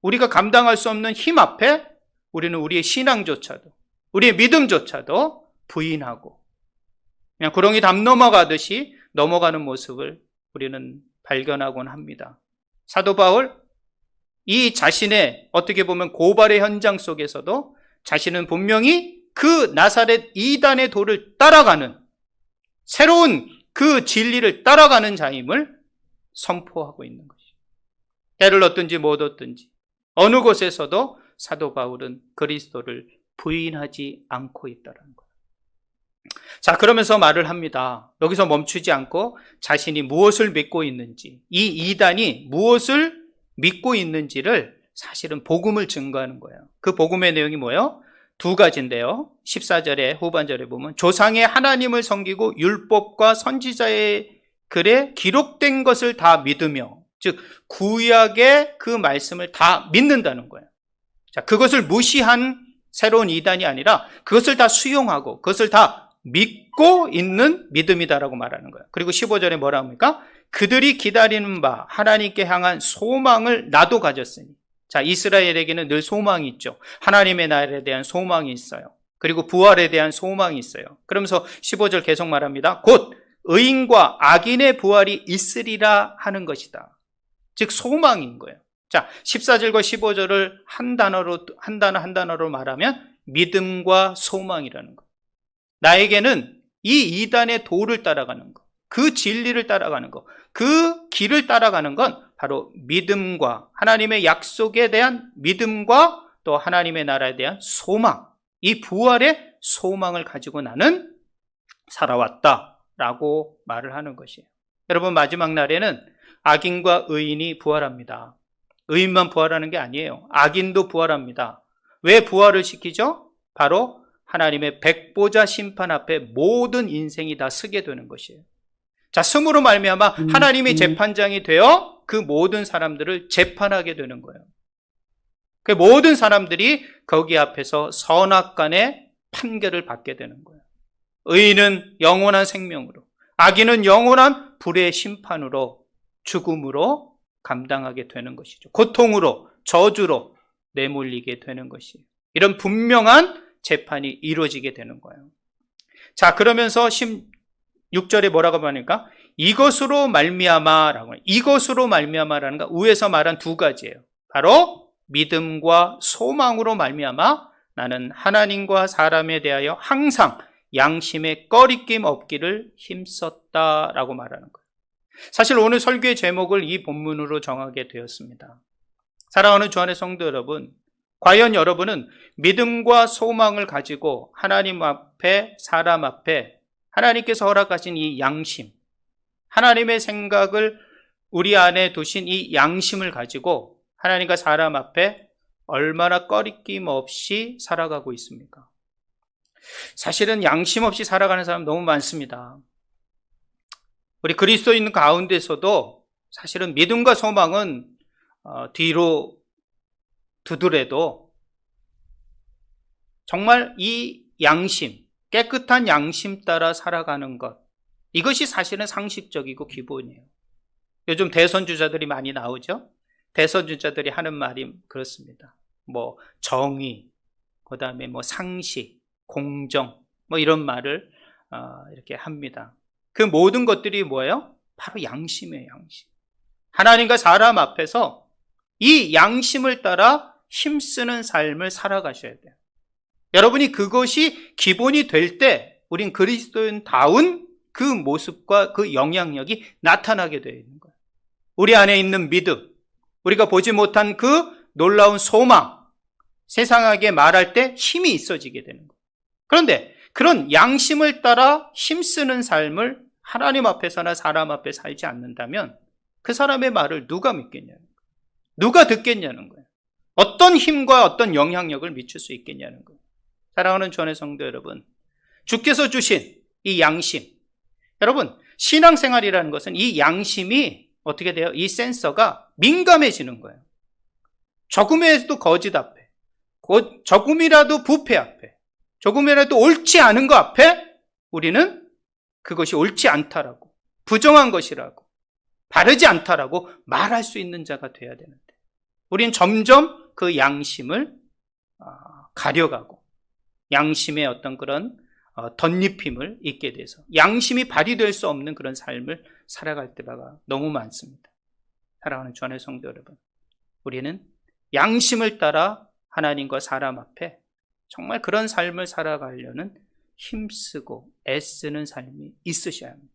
우리가 감당할 수 없는 힘 앞에 우리는 우리의 신앙조차도, 우리의 믿음조차도 부인하고 그냥 구렁이 담 넘어가듯이 넘어가는 모습을 우리는 발견하곤 합니다. 사도 바울, 이 자신의 어떻게 보면 고발의 현장 속에서도 자신은 분명히 그 나사렛 이단의 도를 따라가는 새로운 그 진리를 따라가는 자임을 선포하고 있는 것이죠. 때를 얻든지 못 얻든지 어느 곳에서도 사도 바울은 그리스도를 부인하지 않고 있다는 거예요. 자, 그러면서 말을 합니다. 여기서 멈추지 않고 자신이 무엇을 믿고 있는지, 이 이단이 무엇을 믿고 있는지를 사실은 복음을 증거하는 거예요. 그 복음의 내용이 뭐예요? 두 가지인데요. 14절에 후반절에 보면 조상의 하나님을 섬기고 율법과 선지자의 글에 기록된 것을 다 믿으며, 즉 구약의 그 말씀을 다 믿는다는 거예요. 자, 그것을 무시한 새로운 이단이 아니라 그것을 다 수용하고 그것을 다 믿고 있는 믿음이다라고 말하는 거예요. 그리고 15절에 뭐라 합니까? 그들이 기다리는 바 하나님께 향한 소망을 나도 가졌으니. 자, 이스라엘에게는 늘 소망이 있죠. 하나님의 나라에 대한 소망이 있어요. 그리고 부활에 대한 소망이 있어요. 그러면서 15절 계속 말합니다. 곧 의인과 악인의 부활이 있으리라 하는 것이다. 즉 소망인 거예요. 자, 14절과 15절을 한 단어로 말하면 믿음과 소망이라는 것. 나에게는 이 이단의 도를 따라가는 것, 그 진리를 따라가는 것, 그 길을 따라가는 건 바로 믿음과 하나님의 약속에 대한 믿음과 또 하나님의 나라에 대한 소망, 이 부활의 소망을 가지고 나는 살아왔다라고 말을 하는 것이에요. 여러분, 마지막 날에는 악인과 의인이 부활합니다. 의인만 부활하는 게 아니에요. 악인도 부활합니다. 왜 부활을 시키죠? 바로 하나님의 백보자 심판 앞에 모든 인생이 다 서게 되는 것이에요. 자, 승으로 말미암아 하나님이 재판장이 되어 그 모든 사람들을 재판하게 되는 거예요. 그 모든 사람들이 거기 앞에서 선악간의 판결을 받게 되는 거예요. 의인은 영원한 생명으로, 악인은 영원한 불의 심판으로, 죽음으로 감당하게 되는 것이죠. 고통으로, 저주로 내몰리게 되는 것이에요. 이런 분명한 재판이 이루어지게 되는 거예요. 자, 그러면서 16절에 뭐라고 하니까 이것으로 말미암아라고, 이것으로 말미암아라는 거 위에서 말한 두 가지예요. 바로 믿음과 소망으로 말미암아 나는 하나님과 사람에 대하여 항상 양심에 꺼리낌 없기를 힘썼다라고 말하는 거예요. 사실 오늘 설교의 제목을 이 본문으로 정하게 되었습니다. 사랑하는 주 안의 성도 여러분, 과연 여러분은 믿음과 소망을 가지고 하나님 앞에, 사람 앞에 하나님께서 허락하신 이 양심, 하나님의 생각을 우리 안에 두신 이 양심을 가지고 하나님과 사람 앞에 얼마나 꺼리낌 없이 살아가고 있습니까? 사실은 양심 없이 살아가는 사람 너무 많습니다. 우리 그리스도인 가운데서도 사실은 믿음과 소망은 뒤로 두더라도 정말 이 양심, 깨끗한 양심 따라 살아가는 것, 이것이 사실은 상식적이고 기본이에요. 요즘 대선주자들이 많이 나오죠? 대선주자들이 하는 말이 그렇습니다. 뭐 정의, 그 다음에 뭐 상식, 공정, 뭐 이런 말을 이렇게 합니다. 그 모든 것들이 뭐예요? 바로 양심이에요, 양심. 하나님과 사람 앞에서 이 양심을 따라 힘쓰는 삶을 살아가셔야 돼요. 여러분이 그것이 기본이 될 때 우린 그리스도인다운 그 모습과 그 영향력이 나타나게 되어 있는 거예요. 우리 안에 있는 믿음, 우리가 보지 못한 그 놀라운 소망, 세상에게 말할 때 힘이 있어지게 되는 거예요. 그런데 그런 양심을 따라 힘쓰는 삶을 하나님 앞에서나 사람 앞에 살지 않는다면 그 사람의 말을 누가 믿겠냐는 거예요. 누가 듣겠냐는 거예요. 어떤 힘과 어떤 영향력을 미칠 수 있겠냐는 거예요. 사랑하는 주 안의 성도 여러분, 주께서 주신 이 양심, 여러분 신앙생활이라는 것은 이 양심이 어떻게 돼요? 이 센서가 민감해지는 거예요. 조금이라도 거짓 앞에, 조금이라도 부패 앞에, 조금이라도 옳지 않은 것 앞에 우리는 그것이 옳지 않다라고, 부정한 것이라고, 바르지 않다라고 말할 수 있는 자가 돼야 되는데 우리는 점점 그 양심을 가려가고 양심의 어떤 그런 덧입힘을 잊게 돼서 양심이 발휘될 수 없는 그런 삶을 살아갈 때가 너무 많습니다. 사랑하는 주 안의 성도 여러분, 우리는 양심을 따라 하나님과 사람 앞에 정말 그런 삶을 살아가려는 힘쓰고 애쓰는 삶이 있으셔야 합니다.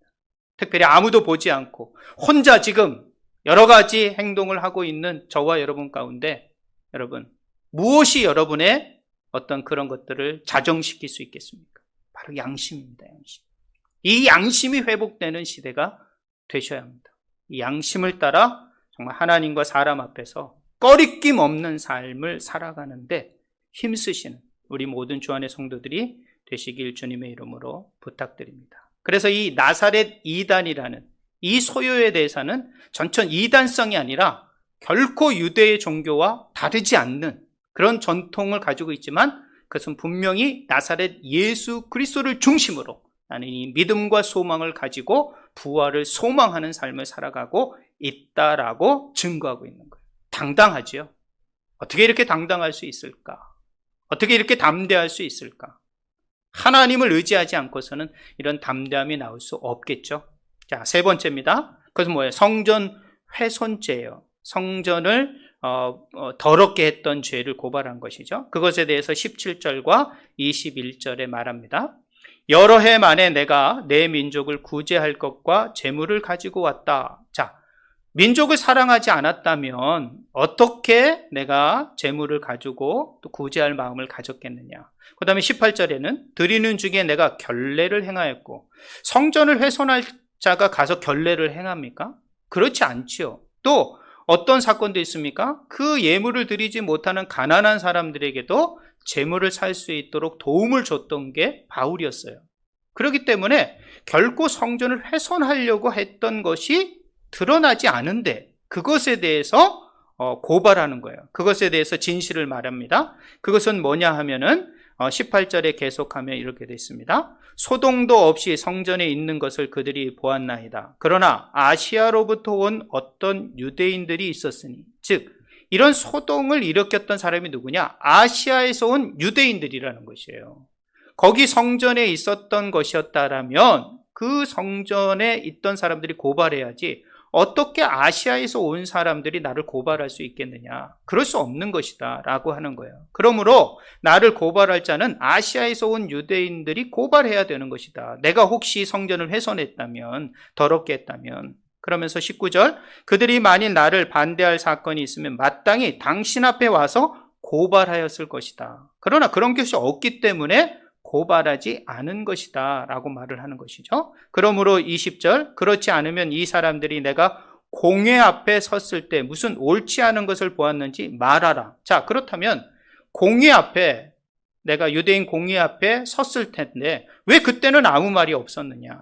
특별히 아무도 보지 않고 혼자 지금 여러 가지 행동을 하고 있는 저와 여러분 가운데 여러분, 무엇이 여러분의 어떤 그런 것들을 자정시킬 수 있겠습니까? 바로 양심입니다. 양심. 이 양심이 회복되는 시대가 되셔야 합니다. 이 양심을 따라 정말 하나님과 사람 앞에서 꺼리낌 없는 삶을 살아가는데 힘쓰시는 우리 모든 주 안의 성도들이 되시길 주님의 이름으로 부탁드립니다. 그래서 이 나사렛 이단이라는 이 소요에 대해서는 전천 이단성이 아니라 결코 유대의 종교와 다르지 않는 그런 전통을 가지고 있지만 그것은 분명히 나사렛 예수 그리스도를 중심으로 나는 이 믿음과 소망을 가지고 부활을 소망하는 삶을 살아가고 있다라고 증거하고 있는 거예요. 당당하지요. 어떻게 이렇게 당당할 수 있을까? 어떻게 이렇게 담대할 수 있을까? 하나님을 의지하지 않고서는 이런 담대함이 나올 수 없겠죠. 자, 세 번째입니다. 그것은 뭐예요? 성전 훼손죄예요. 성전을 더럽게 했던 죄를 고발한 것이죠. 그것에 대해서 17절과 21절에 말합니다. 여러 해 만에 내가 내 민족을 구제할 것과 재물을 가지고 왔다. 자, 민족을 사랑하지 않았다면 어떻게 내가 재물을 가지고 또 구제할 마음을 가졌겠느냐. 그 다음에 18절에는 드리는 중에 내가 결례를 행하였고, 성전을 훼손할 자가 가서 결례를 행합니까? 그렇지 않지요. 또 어떤 사건도 있습니까? 그 예물을 드리지 못하는 가난한 사람들에게도 재물을 살 수 있도록 도움을 줬던 게 바울이었어요. 그렇기 때문에 결코 성전을 훼손하려고 했던 것이 드러나지 않은데 그것에 대해서 고발하는 거예요. 그것에 대해서 진실을 말합니다. 그것은 뭐냐 하면은 18절에 계속하면 이렇게 되어 있습니다. 소동도 없이 성전에 있는 것을 그들이 보았나이다. 그러나 아시아로부터 온 어떤 유대인들이 있었으니, 즉 이런 소동을 일으켰던 사람이 누구냐? 아시아에서 온 유대인들이라는 것이에요. 거기 성전에 있었던 것이었다라면 그 성전에 있던 사람들이 고발해야지 어떻게 아시아에서 온 사람들이 나를 고발할 수 있겠느냐. 그럴 수 없는 것이다 라고 하는 거예요. 그러므로 나를 고발할 자는 아시아에서 온 유대인들이 고발해야 되는 것이다. 내가 혹시 성전을 훼손했다면, 더럽게 했다면. 그러면서 19절, 그들이 만일 나를 반대할 사건이 있으면 마땅히 당신 앞에 와서 고발하였을 것이다. 그러나 그런 것이 없기 때문에 고발하지 않은 것이다 라고 말을 하는 것이죠. 그러므로 20절, 그렇지 않으면 이 사람들이 내가 공회 앞에 섰을 때 무슨 옳지 않은 것을 보았는지 말하라. 자, 그렇다면 공회 앞에, 내가 유대인 공회 앞에 섰을 텐데 왜 그때는 아무 말이 없었느냐.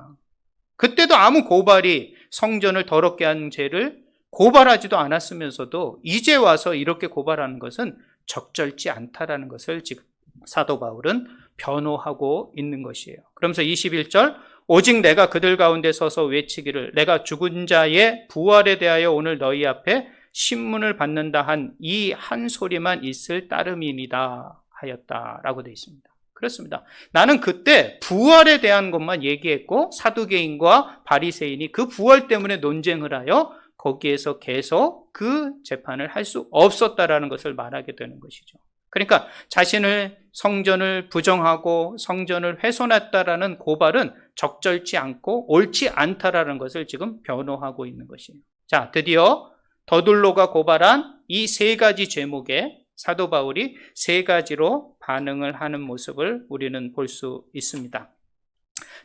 그때도 아무 고발이, 성전을 더럽게 한 죄를 고발하지도 않았으면서도 이제 와서 이렇게 고발하는 것은 적절치 않다라는 것을 지금 사도 바울은 변호하고 있는 것이에요. 그러면서 21절, 오직 내가 그들 가운데 서서 외치기를 내가 죽은 자의 부활에 대하여 오늘 너희 앞에 신문을 받는다 한 이 한 소리만 있을 따름이니다 하였다라고 되어 있습니다. 그렇습니다. 나는 그때 부활에 대한 것만 얘기했고 사두개인과 바리새인이 그 부활 때문에 논쟁을 하여 거기에서 계속 그 재판을 할 수 없었다라는 것을 말하게 되는 것이죠. 그러니까 자신을, 성전을 부정하고 성전을 훼손했다라는 고발은 적절치 않고 옳지 않다라는 것을 지금 변호하고 있는 것이에요. 자, 드디어 더둘로가 고발한 이 세 가지 죄목에 사도 바울이 세 가지로 반응을 하는 모습을 우리는 볼 수 있습니다.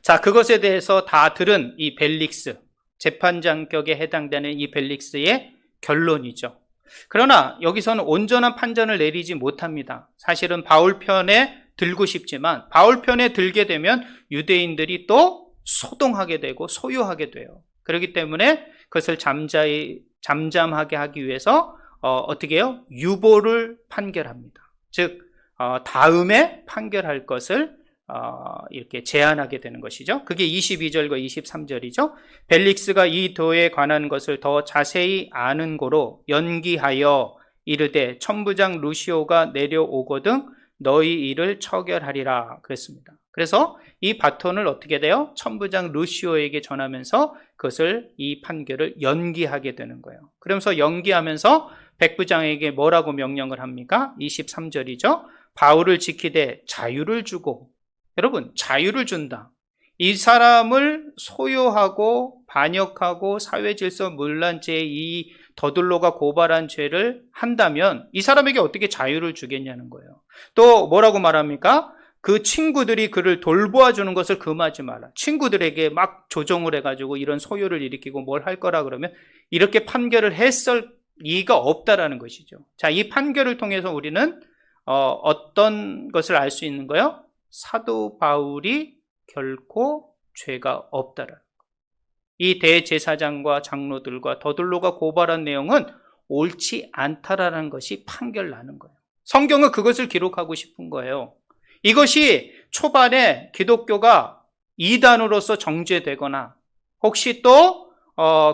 자, 그것에 대해서 다 들은 이 벨릭스, 재판장격에 해당되는 이 벨릭스의 결론이죠. 그러나 여기서는 온전한 판단을 내리지 못합니다. 사실은 바울 편에 들고 싶지만 바울 편에 들게 되면 유대인들이 또 소동하게 되고 소유하게 돼요. 그렇기 때문에 그것을 잠잠하게 하기 위해서 어떻게 해요? 유보를 판결합니다. 즉 다음에 판결할 것을 이렇게 제안하게 되는 것이죠. 그게 22절과 23절이죠. 벨릭스가 이 도에 관한 것을 더 자세히 아는 고로 연기하여 이르되 천부장 루시오가 내려오거든 너희 일을 처결하리라 그랬습니다. 그래서 이 바톤을 어떻게 돼요? 천부장 루시오에게 전하면서 그것을, 이 판결을 연기하게 되는 거예요. 그러면서 연기하면서 백부장에게 뭐라고 명령을 합니까? 23절이죠. 바울을 지키되 자유를 주고, 여러분, 자유를 준다. 이 사람을 소유하고 반역하고 사회질서 문란죄의 이 더둘로가 고발한 죄를 한다면 이 사람에게 어떻게 자유를 주겠냐는 거예요. 또 뭐라고 말합니까? 그 친구들이 그를 돌보아 주는 것을 금하지 마라. 친구들에게 막 조종을 해가지고 이런 소요를 일으키고 뭘 할 거라 그러면 이렇게 판결을 했을 이유가 없다라는 것이죠. 자, 이 판결을 통해서 우리는 어떤 것을 알 수 있는 거예요? 사도 바울이 결코 죄가 없다라는 것. 이 대제사장과 장로들과 더둘로가 고발한 내용은 옳지 않다라는 것이 판결 나는 거예요. 성경은 그것을 기록하고 싶은 거예요. 이것이 초반에 기독교가 이단으로서 정죄되거나 혹시 또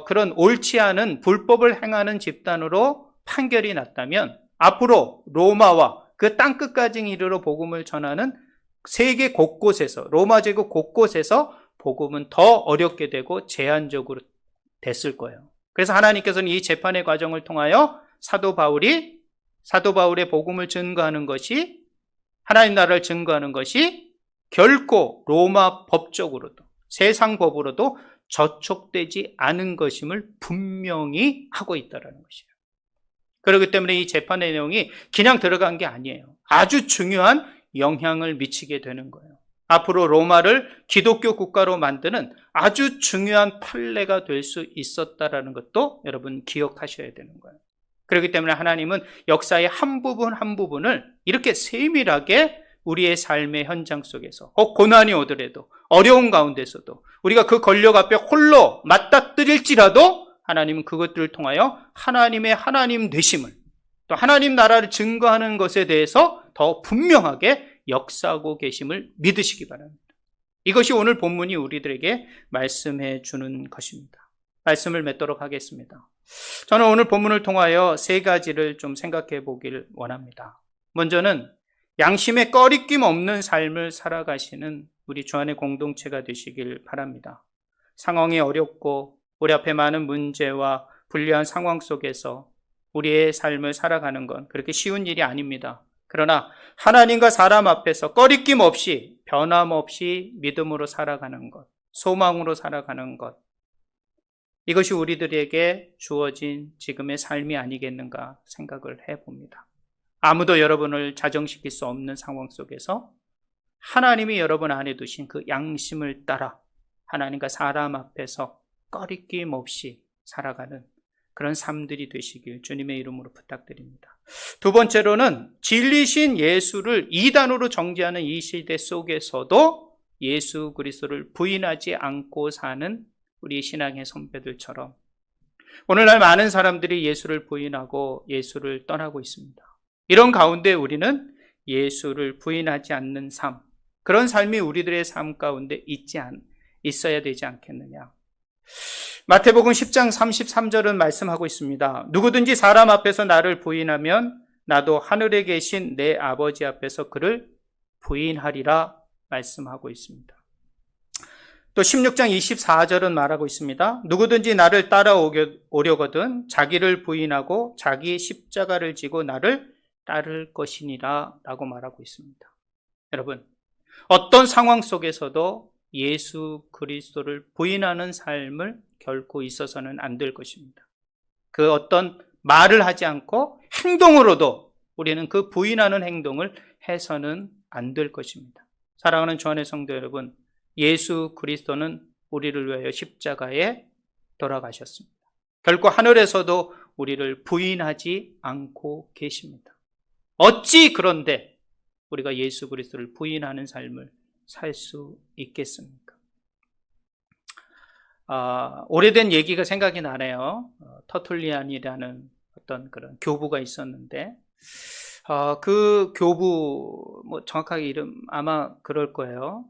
그런 옳지 않은 불법을 행하는 집단으로 판결이 났다면 앞으로 로마와 그 땅끝까지 이르러 복음을 전하는 세계 곳곳에서, 로마 제국 곳곳에서 복음은 더 어렵게 되고 제한적으로 됐을 거예요. 그래서 하나님께서는 이 재판의 과정을 통하여 사도 바울의 복음을 증거하는 것이, 하나님 나라를 증거하는 것이 결코 로마 법적으로도 세상 법으로도 저촉되지 않은 것임을 분명히 하고 있다는 것이에요. 그렇기 때문에 이 재판의 내용이 그냥 들어간 게 아니에요. 아주 중요한 영향을 미치게 되는 거예요. 앞으로 로마를 기독교 국가로 만드는 아주 중요한 판례가 될 수 있었다라는 것도 여러분 기억하셔야 되는 거예요. 그렇기 때문에 하나님은 역사의 한 부분 한 부분을 이렇게 세밀하게 우리의 삶의 현장 속에서 고난이 오더라도 어려운 가운데서도 우리가 그 권력 앞에 홀로 맞닥뜨릴지라도 하나님은 그것들을 통하여 하나님의 하나님 되심을, 또 하나님 나라를 증거하는 것에 대해서 더 분명하게 역사하고 계심을 믿으시기 바랍니다. 이것이 오늘 본문이 우리들에게 말씀해 주는 것입니다. 말씀을 맺도록 하겠습니다. 저는 오늘 본문을 통하여 세 가지를 좀 생각해 보길 원합니다. 먼저는 양심에 꺼리낌 없는 삶을 살아가시는 우리 주 안의 공동체가 되시길 바랍니다. 상황이 어렵고 우리 앞에 많은 문제와 불리한 상황 속에서 우리의 삶을 살아가는 건 그렇게 쉬운 일이 아닙니다. 그러나 하나님과 사람 앞에서 꺼리낌 없이 변함없이 믿음으로 살아가는 것, 소망으로 살아가는 것, 이것이 우리들에게 주어진 지금의 삶이 아니겠는가 생각을 해봅니다. 아무도 여러분을 자정시킬 수 없는 상황 속에서 하나님이 여러분 안에 두신 그 양심을 따라 하나님과 사람 앞에서 꺼리낌 없이 살아가는 그런 삶들이 되시길 주님의 이름으로 부탁드립니다. 두 번째로는 진리신 예수를 이단으로 정죄하는 이 시대 속에서도 예수 그리스도를 부인하지 않고 사는 우리 신앙의 선배들처럼 오늘날 많은 사람들이 예수를 부인하고 예수를 떠나고 있습니다. 이런 가운데 우리는 예수를 부인하지 않는 삶, 그런 삶이 우리들의 삶 가운데 있어야 되지 않겠느냐. 마태복음 10장 33절은 말씀하고 있습니다. 누구든지 사람 앞에서 나를 부인하면 나도 하늘에 계신 내 아버지 앞에서 그를 부인하리라 말씀하고 있습니다. 또 16장 24절은 말하고 있습니다. 누구든지 나를 따라오려거든 자기를 부인하고 자기 십자가를 지고 나를 따를 것이니라 라고 말하고 있습니다. 여러분, 어떤 상황 속에서도 예수 그리스도를 부인하는 삶을 결코 있어서는 안 될 것입니다. 그 어떤 말을 하지 않고 행동으로도 우리는 그 부인하는 행동을 해서는 안 될 것입니다. 사랑하는 주 안의 성도 여러분, 예수 그리스도는 우리를 위하여 십자가에 돌아가셨습니다. 결코 하늘에서도 우리를 부인하지 않고 계십니다. 어찌 그런데 우리가 예수 그리스도를 부인하는 삶을 살 수 있겠습니까? 오래된 얘기가 생각이 나네요. 터툴리안이라는 어떤 그런 교부가 있었는데, 그 교부, 정확하게 이름 아마 그럴 거예요.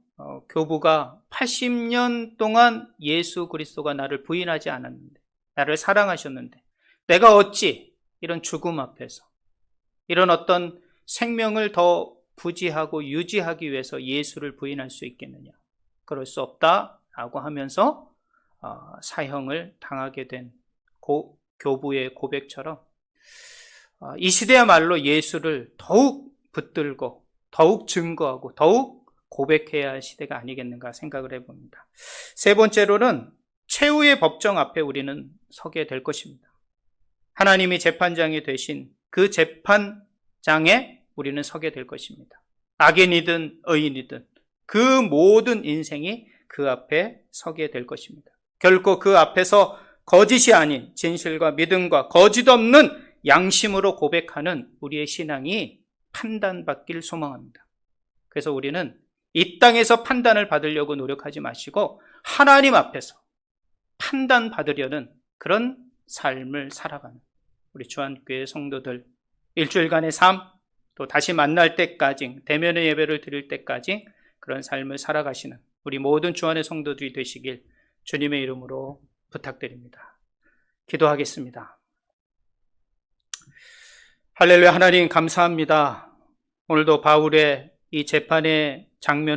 교부가 80년 동안 예수 그리스도가 나를 부인하지 않았는데, 나를 사랑하셨는데, 내가 어찌 이런 죽음 앞에서, 이런 어떤 생명을 더 부지하고 유지하기 위해서 예수를 부인할 수 있겠느냐? 그럴 수 없다라고 하면서 사형을 당하게 된 교부의 고백처럼 이 시대야말로 예수를 더욱 붙들고 더욱 증거하고 더욱 고백해야 할 시대가 아니겠는가 생각을 해봅니다. 세 번째로는 최후의 법정 앞에 우리는 서게 될 것입니다. 하나님이 재판장이 되신 그 재판장에 우리는 서게 될 것입니다. 악인이든 의인이든 그 모든 인생이 그 앞에 서게 될 것입니다. 결코 그 앞에서 거짓이 아닌 진실과 믿음과 거짓 없는 양심으로 고백하는 우리의 신앙이 판단받길 소망합니다. 그래서 우리는 이 땅에서 판단을 받으려고 노력하지 마시고 하나님 앞에서 판단받으려는 그런 삶을 살아가는 우리 주안교회 성도들, 일주일간의 삶, 또 다시 만날 때까지, 대면의 예배를 드릴 때까지 그런 삶을 살아가시는 우리 모든 주안의 성도들이 되시길 주님의 이름으로 부탁드립니다. 기도하겠습니다. 할렐루야. 하나님 감사합니다. 오늘도 바울의 이 재판의 장면